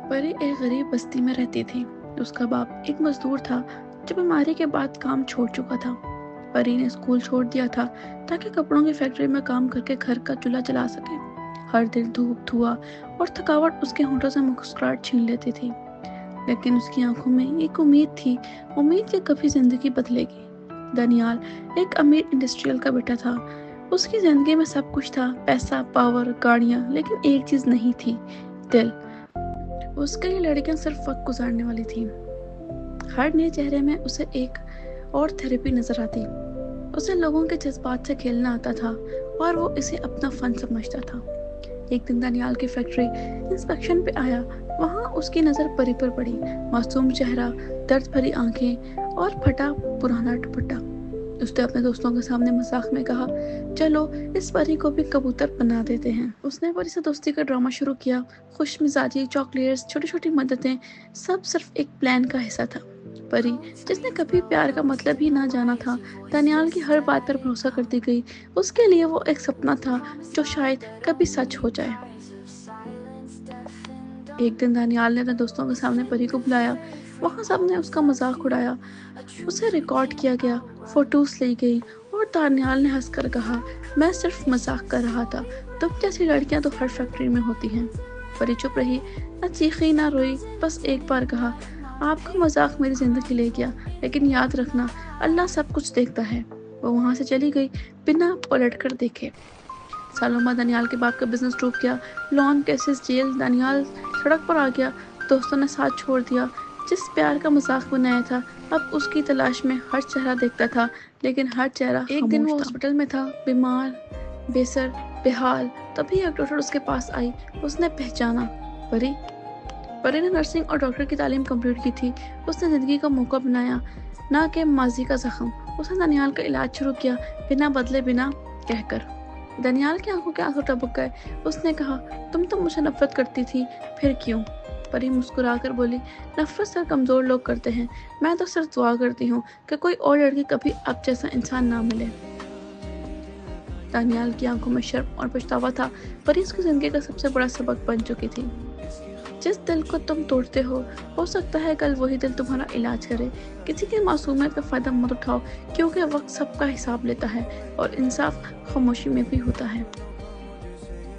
परी एक गरीब बस्ती में रहती थी। उसका बाप एक मजदूर था जो बीमारी के बाद काम छोड़ चुका था। परी ने स्कूल छोड़ दिया था ताकि कपड़ों की फैक्ट्री में काम करके घर का चूल्हा चला सके। हर दिन धूप धुआं और थकावट उसके होंठों से मुस्कुराहट छीन लेती थी, लेकिन उसकी आंखों में एक उम्मीद थी, उम्मीद कि कभी जिंदगी बदलेगी। दनियाल एक अमीर इंडस्ट्रियल का बेटा था। उसकी जिंदगी में सब कुछ था, पैसा, पावर, गाड़ियां, लेकिन एक चीज नहीं थी, दिल। उसके लिए लड़कियां सिर्फ वक्त गुजारने वाली थी। हर नए चेहरे में उसे एक और थेरेपी नजर आती। उसे लोगों के जज्बात से खेलना आता था और वो इसे अपना फन समझता था। एक दिन दानियाल की फैक्ट्री इंस्पेक्शन पे आया। वहाँ उसकी नज़र परी पर पड़ी। मासूम चेहरा, दर्द भरी आंखें और फटा पुराना दुपट्टा। उसने अपने दोस्तों के सामने मजाक में कहा, चलो इस परी को भी कबूतर बना देते हैं। उसने परी से दोस्ती का ड्रामा शुरू किया। खुश मिजाजी, चॉकलेट्स, छोटी छोटी मददें, सब सिर्फ एक प्लान का हिस्सा था। परी, जिसने कभी प्यार का मतलब ही ना जाना था, दानियाल की हर बात पर भरोसा करती गई। उसके लिए वो एक सपना था जो शायद कभी सच हो जाए। एक दिन दानियाल ने अपने दोस्तों के सामने परी को बुलाया। वहाँ सबने उसका मजाक उड़ाया। उसे रिकॉर्ड किया गया, फोटोज ली गई और दानियाल ने हंसकर कहा, मैं सिर्फ मजाक कर रहा था, तुम जैसी लड़कियां तो हर फैक्ट्री में होती हैं। परी चुप रही, न चीखी न रोई, बस एक बार कहा, आपका मजाक मेरी जिंदगी ले गया, लेकिन याद रखना, अल्लाह सब कुछ देखता है। वो वहाँ से चली गई बिना पलट कर देखे। सालों बाद दानियाल के बाप का बिजनेस डूब गया। Loan, cases, jail. दानियाल सड़क पर आ गया। दोस्तों ने साथ छोड़ दिया। जिस प्यार का मजाक बनाया था, अब उसकी तलाश में हर चेहरा देखता था, लेकिन हर चेहरा एक दिन वो हॉस्पिटल में था, बीमार, बेसर, बेहाल। तभी एक डॉक्टर उसके पास आई। उसने पहचाना, परी। परी ने नर्सिंग और डॉक्टर की तालीम कंप्लीट की थी। उसने जिंदगी का मौका बनाया, ना कि माजी का जख्म। उसने दानियाल का इलाज शुरू किया, बिना बदले, बिना कहकर। दानियाल की आंखों के आंसू टपक गए। उसने कहा, तुम तो मुझे नफरत करती थी, फिर क्यों? परी मुस्कुराकर बोली, नफरत सिर्फ कमजोर लोग करते हैं। मैं तो सिर्फ दुआ करती हूँ कि कोई और लड़की कभी अब जैसा इंसान ना मिले। दानियाल की आंखों में शर्म और पछतावा था। परी उसकी जिंदगी का सबसे बड़ा सबक बन चुकी थी। जिस दिल को तुम तोड़ते हो सकता है कल वही दिल तुम्हारा इलाज करे। किसी की मासूमियत का फायदा मत उठाओ, क्योंकि वक्त सबका हिसाब लेता है और इंसाफ खामोशी में भी होता है।